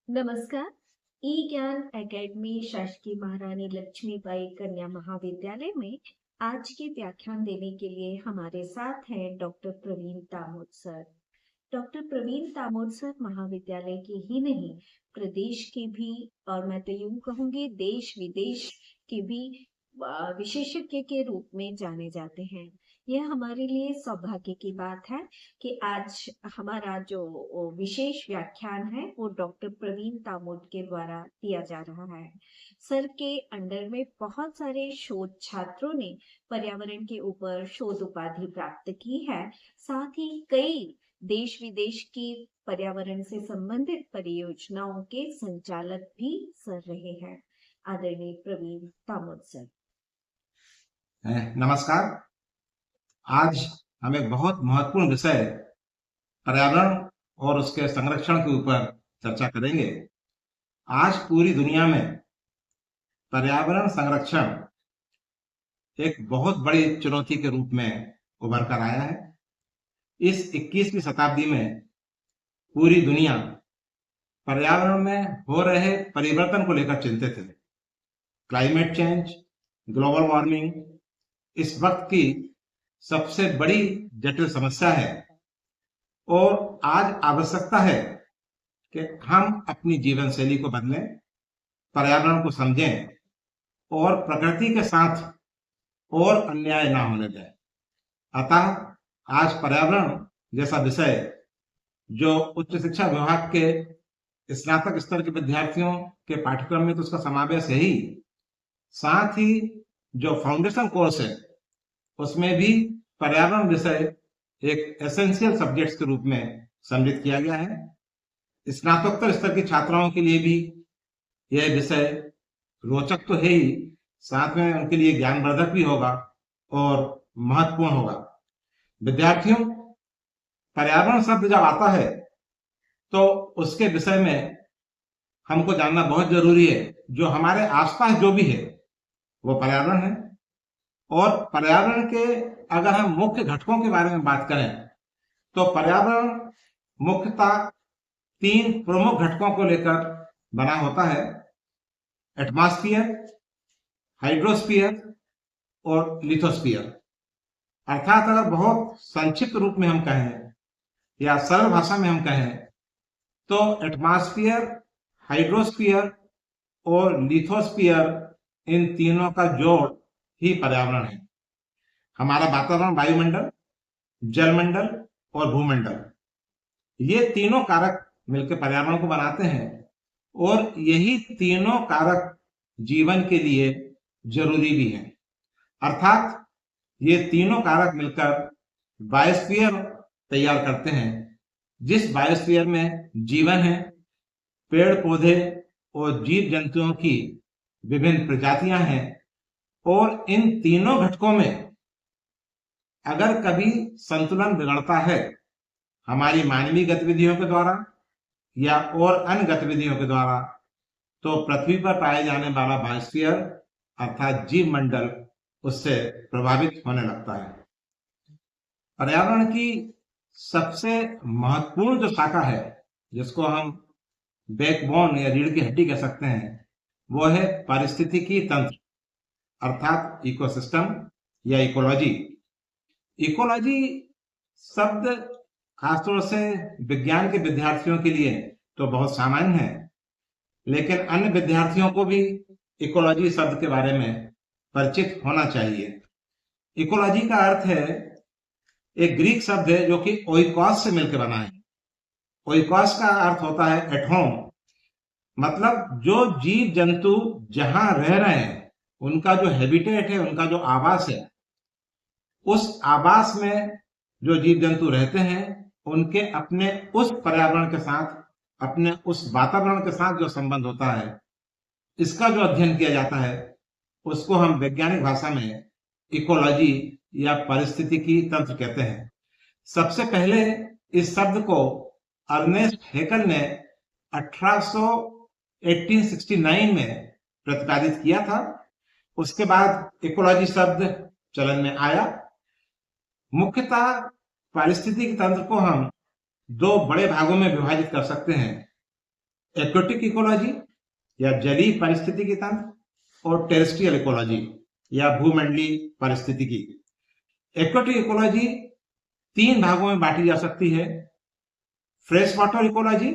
नमस्कार। ई ज्ञान एकेडमी शासकीय महारानी लक्ष्मीबाई कन्या महाविद्यालय में आज के व्याख्यान देने के लिए हमारे साथ हैं doctor Praveen Tamod sir. Doctor Praveen Tamod sir महाविद्यालय के ही नहीं, प्रदेश के भी और मैं तो यूं कहूंगी देश विदेश के भी विशेषज्ञ के रूप में जाने जाते हैं। यह हमारे लिए सौभाग्य की बात है कि आज हमारा जो विशेष व्याख्यान है वो डॉक्टर प्रवीण तामोद के द्वारा दिया जा रहा है। सर के अंडर में बहुत सारे शोध छात्रों ने पर्यावरण के ऊपर शोध उपाधि प्राप्त की है। साथ ही कई देश विदेश की पर्यावरण से संबंधित परियोजनाओं के संचालक भी सर रहे हैं। आदरणीय प्रवीण तामोद सर। नमस्कार। आज हम एक बहुत महत्वपूर्ण विषय पर्यावरण और उसके संरक्षण के ऊपर चर्चा करेंगे। आज पूरी दुनिया में पर्यावरण संरक्षण एक बहुत बड़ी चुनौती के रूप में उभर कर आया है। इस 21वीं शताब्दी में पूरी दुनिया पर्यावरण में हो रहे परिवर्तन को लेकर चिंतित है। क्लाइमेट चेंज, ग्लोबल वार्मिंग इस वक्त की सबसे बड़ी जटिल समस्या है और आज आवश्यकता है कि हम अपनी जीवन शैली को बदलें, पर्यावरण को समझें और प्रकृति के साथ और अन्याय ना होने दें। अतः आज पर्यावरण जैसा विषय जो उच्च शिक्षा विभाग के स्नातक स्तर के विद्यार्थियों के पाठ्यक्रम में तो उसका समावेश है ही, साथ ही जो फाउंडेशन कोर्स है उसमें भी पर्यावरण विषय एक एसेंशियल सब्जेक्ट्स के रूप में सम्मिलित किया गया है। स्नातकोत्तर स्तर की छात्राओं के लिए भी यह विषय रोचक तो है ही, साथ में उनके लिए ज्ञानवर्धक भी होगा और महत्वपूर्ण होगा। विद्यार्थियों, पर्यावरण शब्द जब आता है तो उसके विषय में हमको जानना बहुत जरूरी है। जो हमारे आसपास जो भी है वो पर्यावरण है और पर्यावरण के अगर हम मुख्य घटकों के बारे में बात करें तो पर्यावरण मुख्यतः 3 प्रमुख घटकों को लेकर बना होता है: एटमॉस्फेयर, हाइड्रोस्फीयर और लिथोस्फीयर। अर्थात अगर बहुत संक्षिप्त रूप में हम कहें या सरल भाषा में हम कहें तो एटमॉस्फेयर, हाइड्रोस्फीयर और लिथोस्फीयर इन तीनों का जोड़ ही पर्यावरण है। हमारा वातावरण, वायुमंडल, जलमंडल और भूमंडल, ये तीनों कारक मिलकर पर्यावरण को बनाते हैं और यही तीनों कारक जीवन के लिए जरूरी भी हैं। अर्थात ये तीनों कारक मिलकर बायोस्फीयर तैयार करते हैं, जिस बायोस्फीयर में जीवन है, पेड़ पौधे और जीव जंतुओं की विभिन्न प्रजातियां हैं। और इन तीनों घटकों में अगर कभी संतुलन बिगड़ता है हमारी मानवीय गतिविधियों के द्वारा या और अन्य गतिविधियों के द्वारा, तो पृथ्वी पर पाए जाने वाला बायोस्फीयर अर्थात जीव मंडल उससे प्रभावित होने लगता है। पर्यावरण की सबसे महत्वपूर्ण जो शाखा है, जिसको हम बैकबोन या रीढ़ की हड्डी कह सकते हैं, वो है पारिस्थितिकी तंत्र अर्थात इकोसिस्टम या इकोलॉजी। इकोलॉजी शब्द खासतौर से विज्ञान के विद्यार्थियों के लिए तो बहुत सामान्य है, लेकिन अन्य विद्यार्थियों को भी इकोलॉजी शब्द के बारे में परिचित होना चाहिए। इकोलॉजी का अर्थ है, एक ग्रीक शब्द है जो कि ओइकॉस से मिलकर बना है। ओइकॉस का अर्थ होता है एट होम, मतलब जो जीव जंतु जहां रह रहे हैं उनका जो हैबिटेट है, उनका जो आवास है, उस आवास में जो जीव जंतु रहते हैं उनके अपने उस पर्यावरण के साथ, अपने उस वातावरण के साथ जो संबंध होता है, इसका जो अध्ययन किया जाता है उसको हम वैज्ञानिक भाषा में इकोलॉजी या पारिस्थितिकी तंत्र कहते हैं। सबसे पहले इस शब्द को अर्नेस्ट हैकल ने 1869 में प्रतिपादित किया था। उसके बाद इकोलॉजी शब्द चलन में आया। मुख्यतः पारिस्थितिकी तंत्र को हम 2 बड़े भागों में विभाजित कर सकते हैं। एक्वेटिक इकोलॉजी या जलीय पारिस्थितिकी तंत्र और टेरेस्ट्रियल इकोलॉजी या भूमंडलीय पारिस्थितिकी। एक्वेटिक इकोलॉजी 3 भागों में बांटी जा सकती है। फ्रेश वाटर इकोलॉजी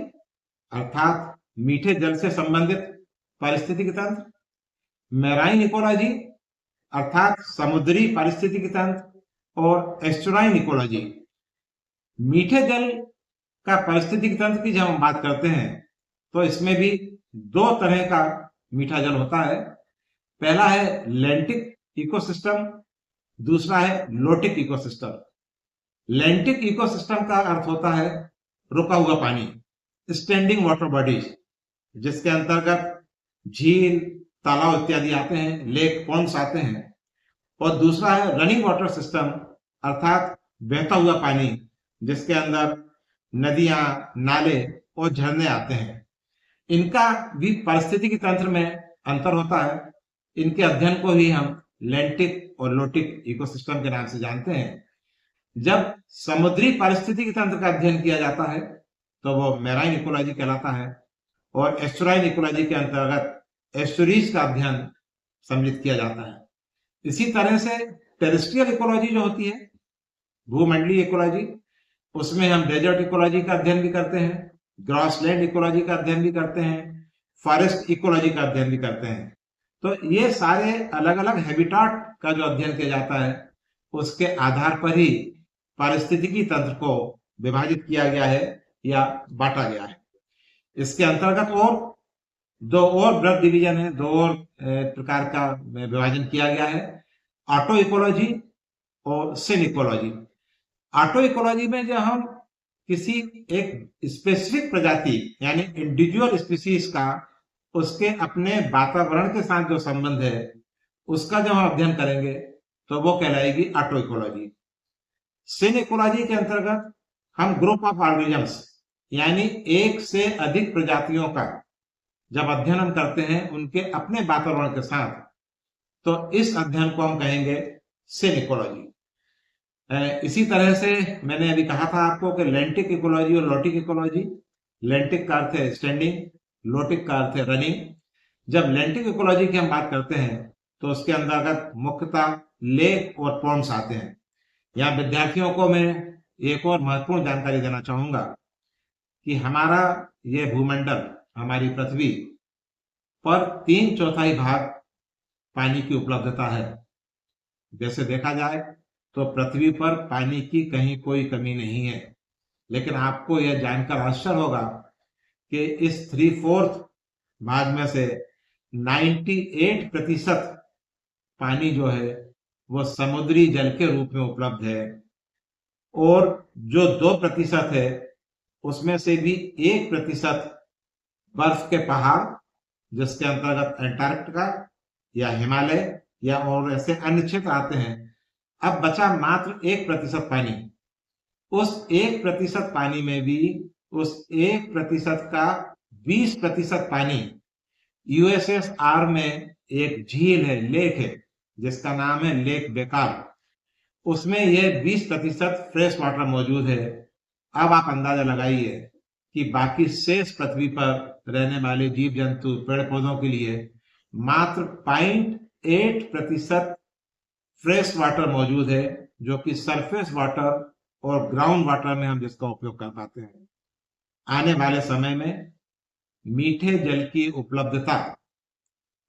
अर्थात मीठे जल से संबंधित पारिस्थितिकी तंत्र, मैराइन इकोलॉजी अर्थात समुद्री पारिस्थितिकी तंत्र और एस्चुराइन इकोलॉजी। मीठे जल का पारिस्थितिकी तंत्र की जब हम बात करते हैं तो इसमें भी 2 तरह का मीठा जल होता है। पहला है लैंटिक इकोसिस्टम, दूसरा है लोटिक इकोसिस्टम। लैंटिक इकोसिस्टम का अर्थ होता है रुका हुआ पानी, स्टैंडिंग वाटर बॉडीज, जिसके अंतर्गत झील, तालाब इत्यादि आते हैं, लेक, पॉन्ड्स आते हैं। और दूसरा है रनिंग वाटर सिस्टम अर्थात बहता हुआ पानी, जिसके अंदर नदियां, नाले और झरने आते हैं। इनका भी पारिस्थितिकी तंत्र में अंतर होता है। इनके अध्ययन को ही हम लैंटिक और लोटिक इकोसिस्टम के नाम से जानते हैं। जब समुद्री पारिस्थितिकी तंत्र का अध्ययन किया जाता है तो वो मैराइन इकोलॉजी कहलाता है और एस्चुराइन इकोलॉजी के अंतर्गत एस्चुरीज का अध्ययन सम्मिलित किया जाता है। इसी तरह से टेरेस्ट्रियल इकोलॉजी जो होती है, भूमंडलीय इकोलॉजी, उसमें हम डेजर्ट इकोलॉजी का अध्ययन भी करते हैं, ग्रासलैंड इकोलॉजी का अध्ययन भी करते हैं, फॉरेस्ट इकोलॉजी का अध्ययन भी करते हैं। तो ये सारे अलग अलग हैबिटाट का जो अध्ययन किया जाता है उसके आधार पर ही पारिस्थितिकी तंत्र को विभाजित किया गया है या बांटा गया है। इसके अंतर्गत और 2 और ब्लड डिवीजन है, 2 और प्रकार का विभाजन किया गया है, ऑटो इकोलॉजी और सिन इकोलॉजी। ऑटो इकोलॉजी में जब हम किसी एक स्पेसिफिक प्रजाति यानी इंडिविजुअल स्पीसीज का उसके अपने वातावरण के साथ जो संबंध है उसका जब हम अध्ययन करेंगे तो वो कहलाएगी ऑटो इकोलॉजी। सिन इकोलॉजी के अंतर्गत हम ग्रुप ऑफ ऑर्गेनिजम्स यानी एक से अधिक प्रजातियों का जब अध्ययन हम करते हैं उनके अपने वातावरण के साथ, तो इस अध्ययन को हम कहेंगे सिन इकोलॉजी। इसी तरह से मैंने अभी कहा था आपको कि लैंटिक इकोलॉजी और लोटिक इकोलॉजी। लैंटिक का अर्थ है स्टैंडिंग, लोटिक का अर्थ है रनिंग। जब लैंटिक इकोलॉजी की हम बात करते हैं तो उसके अंतर्गत मुख्यतः लेक और पॉन्ड्स आते हैं। यहाँ विद्यार्थियों को मैं एक और महत्वपूर्ण जानकारी देना चाहूंगा कि हमारा ये भूमंडल, हमारी पृथ्वी पर 3/4 भाग पानी की उपलब्धता है। जैसे देखा जाए तो पृथ्वी पर पानी की कहीं कोई कमी नहीं है, लेकिन आपको यह जानकर आश्चर्य होगा कि इस 3/4 भाग में से 98% पानी जो है वो समुद्री जल के रूप में उपलब्ध है और जो 2% है उसमें से भी 1% बर्फ के पहाड़, जिसके अंतर्गत अंटार्कटिका या हिमालय या और ऐसे अन्य क्षेत्र आते हैं। अब बचा मात्र 1% पानी। उस 1% पानी में भी उस 1% का 20% पानी यूएसएसआर में एक झील है, लेक है, जिसका नाम है लेक बेकार। उसमें यह 20% फ्रेश वाटर मौजूद है। अब आप अंदाजा लगाइए कि बाकी शेष पृथ्वी पर रहने वाले जीव जंतु, पेड़ पौधों के लिए मात्र 0.8% फ्रेश वाटर मौजूद है, जो कि सरफेस वाटर और ग्राउंड वाटर में हम जिसका उपयोग कर पाते हैं। आने वाले समय में मीठे जल की उपलब्धता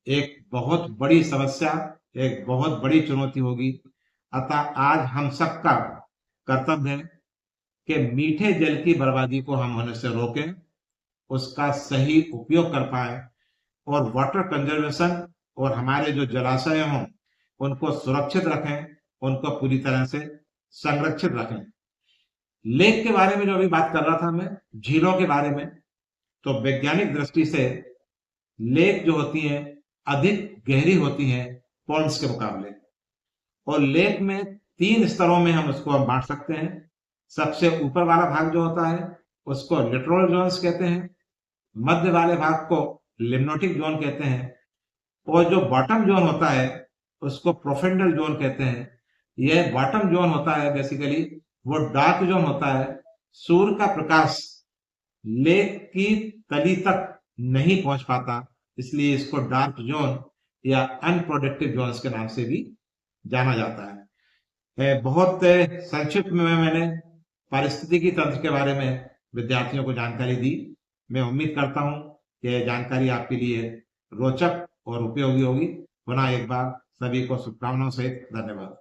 एक बहुत बड़ी समस्या, एक बहुत बड़ी चुनौती होगी। अतः आज हम सबका कर्तव्य है कि मीठे जल की बर्बादी को हम होने से रोकें, उसका सही उपयोग कर पाए और वाटर कंजर्वेशन और हमारे जो जलाशय हों उनको सुरक्षित रखें, उनको पूरी तरह से संरक्षित रखें। लेक के बारे में जो अभी बात कर रहा था मैं, झीलों के बारे में, तो वैज्ञानिक दृष्टि से लेक जो होती हैं अधिक गहरी होती हैं पॉन्ड्स के मुकाबले। और लेक में 3 स्तरों में हम उसको बांट सकते हैं। सबसे ऊपर वाला भाग जो होता है उसको लिटोरल जोन्स कहते हैं, मध्य वाले भाग को लिम्नोटिक जोन कहते हैं और जो बॉटम जोन होता है उसको प्रोफेंडल जोन कहते हैं। यह बॉटम जोन होता है बेसिकली वो डार्क जोन होता है। सूर्य का प्रकाश लेक की तली तक नहीं पहुंच पाता, इसलिए इसको डार्क जोन या अनप्रोडक्टिव जोन्स के नाम से भी जाना जाता है। बहुत संक्षिप्त में मैंने पारिस्थितिकी तंत्र के बारे में विद्यार्थियों को जानकारी दी। मैं उम्मीद करता हूं कि यह जानकारी आपके लिए रोचक और उपयोगी होगी। पुनः एक बार सभी को शुभकामनाओं सहित धन्यवाद।